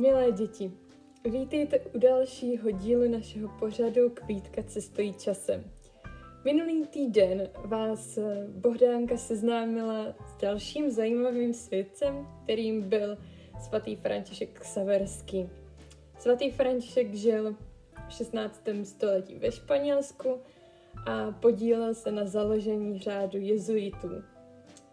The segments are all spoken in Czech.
Milé děti, vítejte u dalšího dílu našeho pořadu Kvítka cestují časem. Minulý týden vás Bohdánka seznámila s dalším zajímavým svědcem, kterým byl svatý František Xaverský. Svatý František žil v 16. století ve Španělsku a podílel se na založení řádu jezuitů.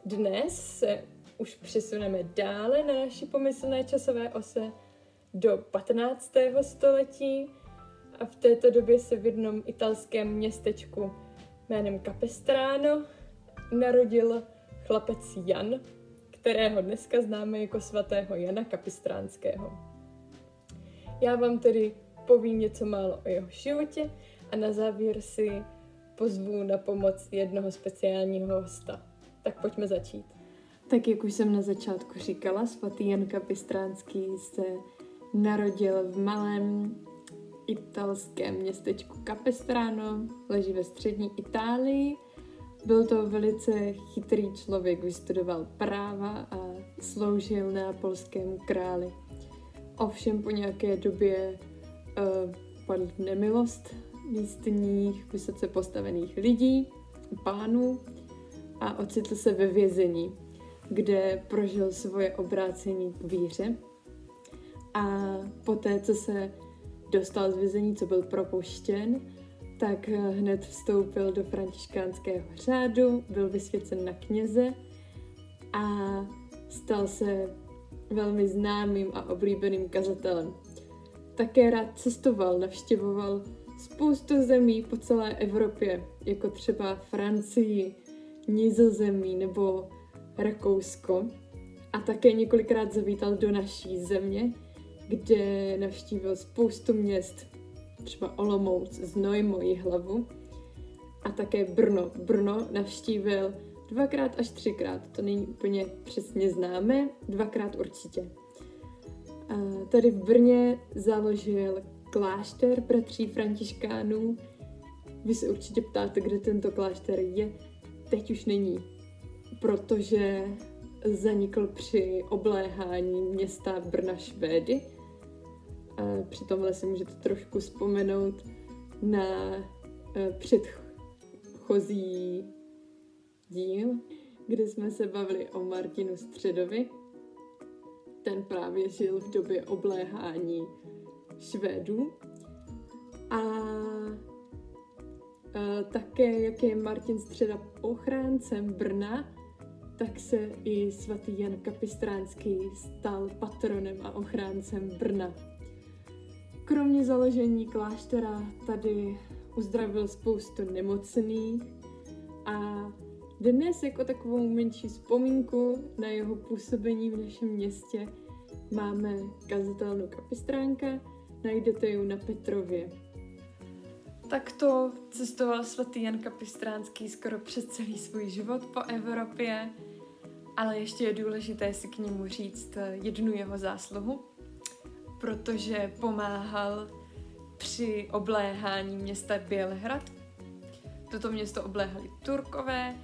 Dnes se už přesuneme dále na naší pomyslné časové ose do 15. století a v této době se v jednom italském městečku jménem Capestrano narodil chlapec Jan, kterého dneska známe jako svatého Jana Kapistránského. Já vám tedy povím něco málo o jeho životě a na závěr si pozvu na pomoc jednoho speciálního hosta. Tak pojďme začít. Tak jak už jsem na začátku říkala, svatý Jan Kapistránský se narodil v malém italském městečku Capestrano, leží ve střední Itálii. Byl to velice chytrý člověk, vystudoval práva a sloužil neapolskému králi. Ovšem po nějaké době padl v nemilost místních, vysoce postavených lidí, pánů a ocitl se ve vězení, kde prožil svoje obrácení k víře. A poté, co se dostal z vězení, co byl propuštěn, tak hned vstoupil do františkánského řádu, byl vysvěcen na kněze a stal se velmi známým a oblíbeným kazatelem. Také rád cestoval, navštěvoval spoustu zemí po celé Evropě, jako třeba Francii, Nizozemí nebo Rakousko. A také několikrát zavítal do naší země, kde navštívil spoustu měst, třeba Olomouc, Znojmo, Jihlavu a také Brno. Brno navštívil 2x až 3x, to není úplně přesně známé, 2x určitě. A tady v Brně založil klášter bratří františkánů. Vy se určitě ptáte, kde tento klášter je. Teď už není, protože zanikl při obléhání města Brna Švédy. A při tomhle si můžete trošku vzpomenout na předchozí díl, kde jsme se bavili o Martinu Středovi. Ten právě žil v době obléhání Švédů. A také, jak je Martin Středa ochráncem Brna, tak se i svatý Jan Kapistránský stal patronem a ochráncem Brna. Kromě založení kláštera tady uzdravil spoustu nemocných a dnes jako takovou menší vzpomínku na jeho působení v našem městě máme kazatelnu Kapistránka, najdete ji na Petrově. Takto cestoval svatý Jan Kapistránský skoro přes celý svůj život po Evropě, ale ještě je důležité si k němu říct jednu jeho zásluhu, protože pomáhal při obléhání města Bělehrad. Toto město obléhali Turkové,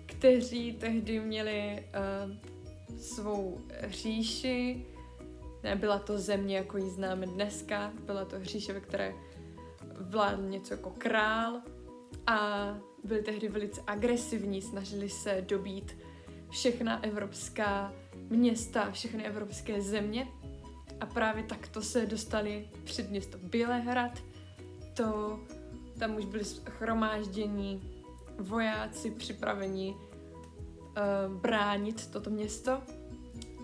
kteří tehdy měli svou říši. Nebyla to země, jako ji známe dneska, byla to říše, ve které vládl něco jako král a byli tehdy velice agresivní, snažili se dobít všechna evropská města, všechny evropské země a právě takto se dostali před město Bělehrad. Tam už byli shromáždění vojáci připraveni bránit toto město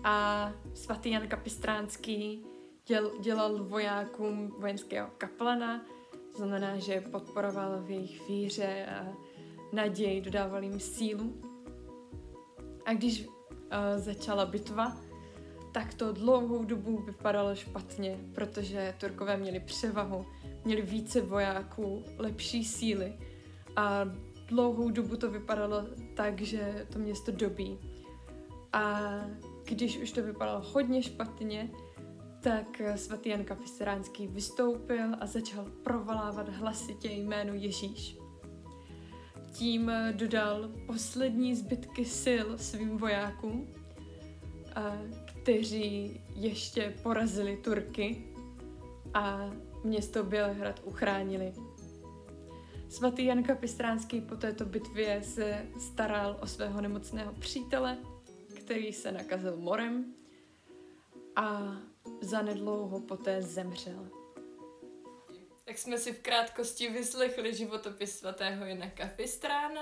a svatý Jan Kapistránský dělal vojákům vojenského kaplana, to znamená, že podporoval v jejich víře a naději, dodával jim sílu. A když začala bitva, tak to dlouhou dobu vypadalo špatně, protože Turkové měli převahu, měli více vojáků, lepší síly a dlouhou dobu to vypadalo tak, že to město dobí. A když už to vypadalo hodně špatně, tak svatý Jan Kapistránský vystoupil a začal provolávat hlasitě jméno Ježíš. Tím dodal poslední zbytky sil svým vojákům kteří ještě porazili Turky a město Bělehrad uchránili. Svatý Jan Kapistránský po této bitvě se staral o svého nemocného přítele, který se nakazil morem a zanedlouho poté zemřel. Tak jsme si v krátkosti vyslechli životopis svatého Jana Kapistrána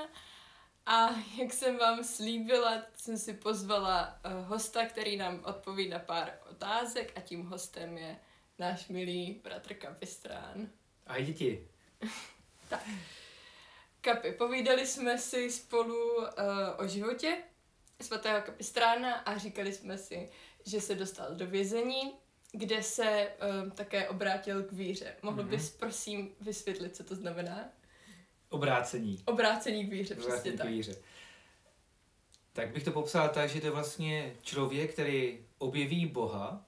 a jak jsem vám slíbila, jsem si pozvala hosta, který nám odpoví na pár otázek a tím hostem je náš milý bratr Kapistrán. Ahoj děti. Tak. Kapi, povídali jsme si spolu o životě svatého Kapistrána a říkali jsme si, že se dostal do vězení, kde se také obrátil k víře. Mohl bys prosím vysvětlit, co to znamená? Obrácení. Obrácení k víře, přesně tak. Víře. Tak bych to popsal tak, že to je vlastně člověk, který objeví Boha,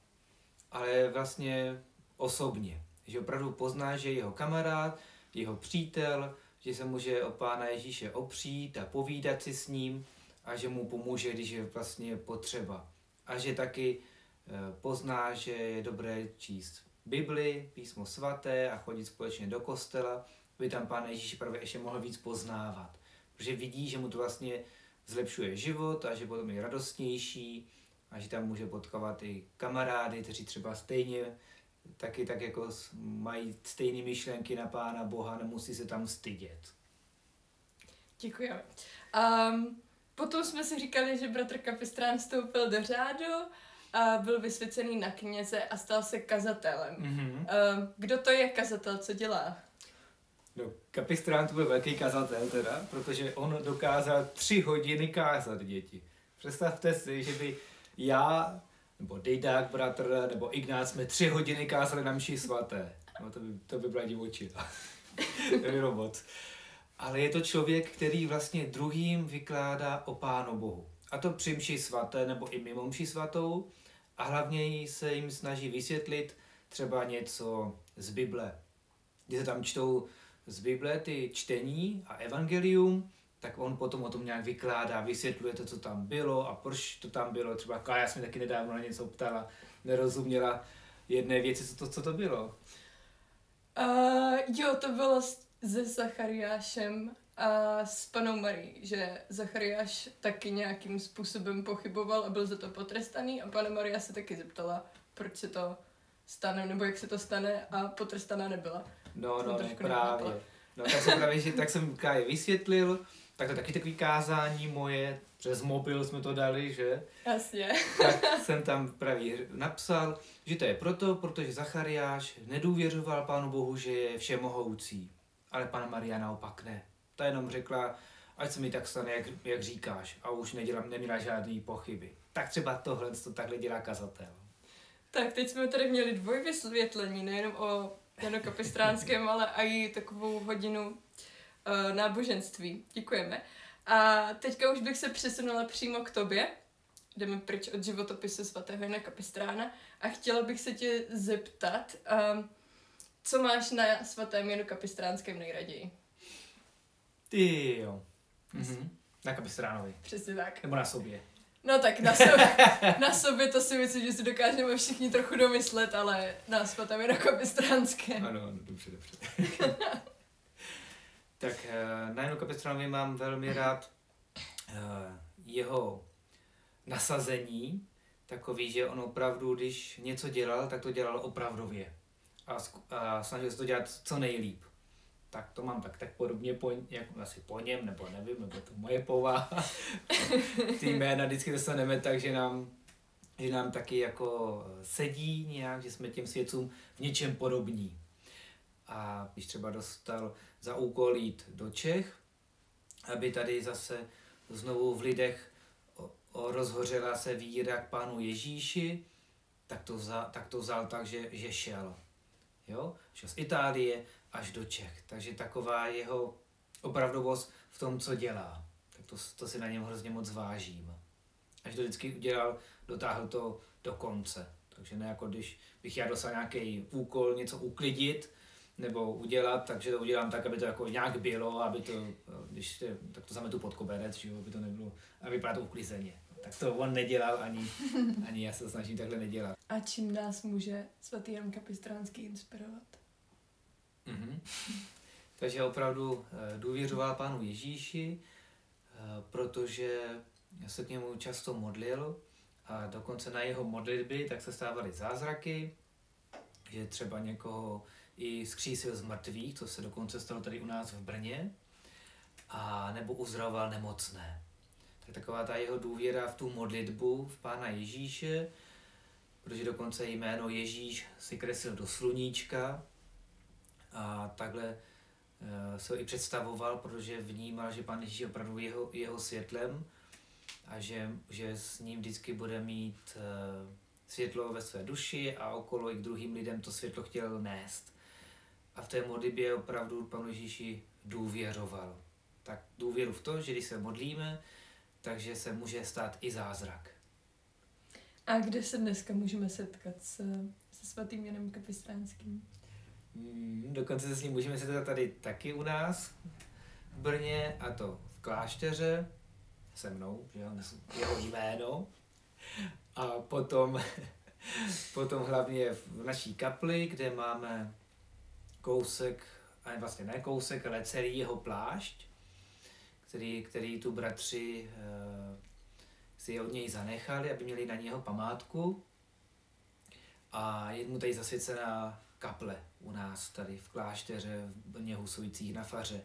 ale vlastně osobně. Že opravdu pozná, že je jeho kamarád, jeho přítel, že se může o Pána Ježíše opřít a povídat si s ním a že mu pomůže, když je vlastně potřeba. A že taky pozná, že je dobré číst Bibli, písmo svaté a chodit společně do kostela, aby tam Pán Ježíš právě ještě mohl víc poznávat. Protože vidí, že mu to vlastně zlepšuje život a že potom je radostnější a že tam může potkávat i kamarády, kteří třeba stejně taky tak jako mají stejné myšlenky na Pána Boha, nemusí se tam stydět. Děkujeme. Potom jsme si říkali, že bratr Kapistrán vstoupil do řádu a byl vysvěcený na kněze a stal se kazatelem. Kdo to je kazatel, co dělá? No, Kapistrán to byl velký kazatel teda, protože on dokázal 3 hodiny kázat děti. Představte si, že by já, nebo Dejdák bratr, nebo Ignác jsme 3 hodiny kázali na mši svaté. No, to by byla divočina. To by bylo moc. Ale je to člověk, který vlastně druhým vykládá o Pánu Bohu. A to při mši svaté, nebo i mimo mši svatou. A hlavně se jim snaží vysvětlit třeba něco z Bible. Když se tam čtou z Bible ty čtení a evangelium, tak on potom o tom nějak vykládá, vysvětluje to, co tam bylo a proč to tam bylo. Třeba Kája se mi taky nedávno na něco ptala, nerozuměla jedné věci, co to bylo. Jo, to bylo se Zachariášem a s panou Marií, že Zachariáš taky nějakým způsobem pochyboval a byl za to potrestaný a pana Maria se taky zeptala, proč se to stane, nebo jak se to stane a potrestaná nebyla. No, právě. No, tak jsem Káje vysvětlil, tak to taky takový kázání moje, přes mobil jsme to dali, že? Jasně. Tak jsem tam právě napsal, že to je protože Zachariáš nedůvěřoval Pánu Bohu, že je všemohoucí, ale Panna Maria naopak ne. Ta jenom řekla, ať se mi tak stane, jak říkáš, a už neměla žádný pochyby. Tak třeba tohle to takhle dělá kazatel. Tak teď jsme tady měli dvojvysvětlení, nejenom o Janu Kapistránském, ale i takovou hodinu náboženství. Děkujeme. A teďka už bych se přesunula přímo k tobě. Jdeme pryč od životopisu svatého Jana Kapistrána a chtěla bych se tě zeptat, co máš na svatém Janu Kapistránském nejraději? Ty jo. Na Kapistránovi. Přesně tak. Nebo na sobě. No tak na sobě to si myslím, že si dokážeme všichni trochu domyslet, ale na svatém Janu Kapistránském. Ano, dobře. Tak na Janu Kapistránovi mám velmi rád jeho nasazení, takový, že on opravdu, když něco dělal, tak to dělal opravdově. A snažil se to dělat co nejlíp. Tak to mám tak podobně asi po něm, nebo nevím, nebo to moje povaha. Ty jména vždycky dostaneme tak, že nám taky jako sedí nějak, že jsme těm svědcům v něčem podobní. A když třeba dostal za úkol jít do Čech, aby tady zase znovu v lidech rozhořela se víra k Pánu Ježíši, tak to vzal tak, že šel. Jo? Šel z Itálie až do Čech. Takže taková jeho opravdovost v tom, co dělá. Tak to si na něm hrozně moc vážím. Až to vždycky udělal, dotáhl to do konce. Takže ne jako když bych já dostal nějaký úkol něco uklidit, nebo udělat, takže to udělám tak, aby to jako nějak bylo, aby to, tak to zametu pod koberec, že jo, aby to nebylo, a vypadá to uklizeně. Tak to on nedělal, ani já se snažím takhle nedělat. A čím nás může svatý Jan Kapistránský inspirovat? Takže opravdu důvěřoval Pánu Ježíši, protože se k němu často modlil a dokonce na jeho modlitby tak se stávaly zázraky, že třeba někoho i zkřísil z mrtvých, co se dokonce stalo tady u nás v Brně, a nebo uzdravoval nemocné. Tak taková ta jeho důvěra v tu modlitbu v Pána Ježíše, protože dokonce jméno Ježíš si kreslil do sluníčka a takhle se ho i představoval, protože vnímal, že Pán Ježíš je opravdu jeho světlem a že s ním vždycky bude mít světlo ve své duši a okolo i k druhým lidem to světlo chtěl nést. A v té modlitbě opravdu Panu Ježíši důvěřoval. Tak důvěru v to, že když se modlíme, takže se může stát i zázrak. A kde se dneska můžeme setkat se svatým Janem Kapistránským? Dokonce se s ním můžeme setkat tady taky u nás v Brně, a to v klášteře se mnou, že jo, jeho jméno. A potom hlavně v naší kapli, kde máme kousek, ale vlastně ne kousek, ale celý jeho plášť, který tu bratři si od něj zanechali, aby měli na něho památku. A je mu tady zasvěcená kaple u nás tady v klášteře v Brně Husovicích na faře.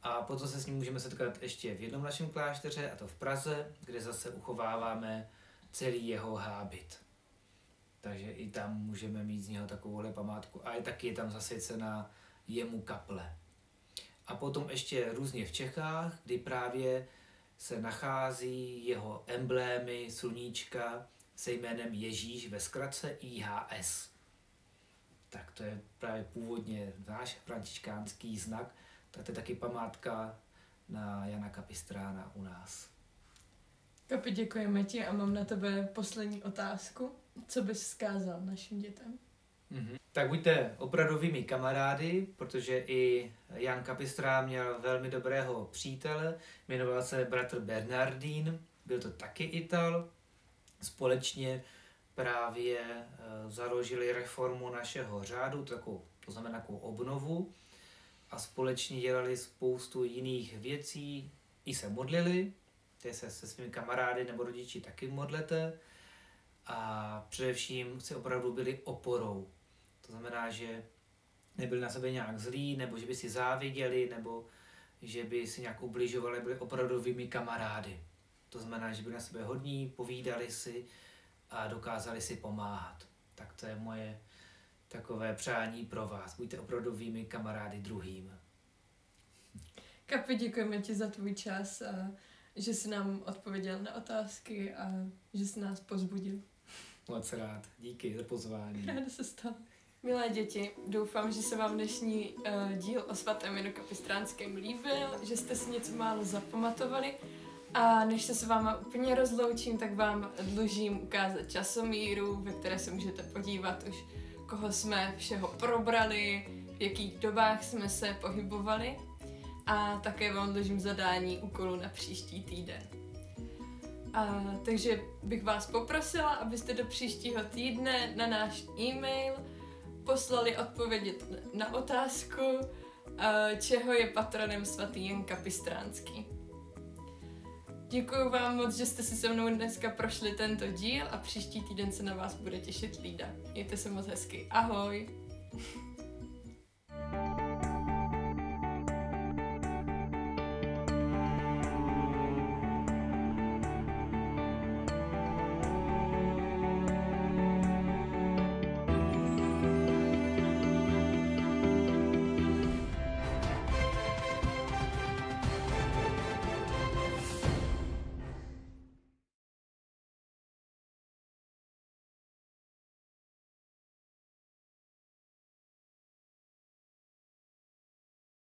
A potom se s ním můžeme setkat ještě v jednom našem klášteře, a to v Praze, kde zase uchováváme celý jeho hábit. Takže i tam můžeme mít z něho takovouhle památku. A taky je tam zasvěcená jemu kaple. A potom ještě různě v Čechách, kdy právě se nachází jeho emblémy sluníčka se jménem Ježíš, ve zkratce IHS. Tak to je právě původně náš františkánský znak, tak to je taky památka na Jana Kapistrána u nás. Kapi, děkujeme ti a mám na tebe poslední otázku. Co bys vzkázal našim dětem? Tak buďte opravdovými kamarády, protože i Jan Kapistrán měl velmi dobrého přítele, jmenoval se bratr Bernardín, byl to taky Ital. Společně právě založili reformu našeho řádu, to znamená takovou obnovu, a společně dělali spoustu jiných věcí, i se modlili, se svými kamarády nebo rodiči taky modlete, a především si opravdu byli oporou. To znamená, že nebyli na sebe nějak zlí, nebo že by si záviděli, nebo že by si nějak ubližovali, byli opravdovými kamarády. To znamená, že byli na sebe hodní, povídali si a dokázali si pomáhat. Tak to je moje takové přání pro vás. Buďte opravdovými kamarády druhým. Kapi, děkujeme ti za tvůj čas a že jsi nám odpověděl na otázky a že jsi nás povzbudil. Moc rád. Díky za pozvání. Ráda se stalo. Milé děti, doufám, že se vám dnešní díl o svatém Janu Kapistránském líbil, že jste si něco málo zapamatovali, a než se s váma úplně rozloučím, tak vám dlužím ukázat časomíru, ve které se můžete podívat už, koho jsme všeho probrali, v jakých dobách jsme se pohybovali, a také vám dlužím zadání úkolu na příští týden. Takže bych vás poprosila, abyste do příštího týdne na náš e-mail poslali odpovědět na otázku, čeho je patronem svatý Jan Kapistránský. Děkuji vám moc, že jste si se mnou dneska prošli tento díl, a příští týden se na vás bude těšit Lída. Mějte se moc hezky. Ahoj!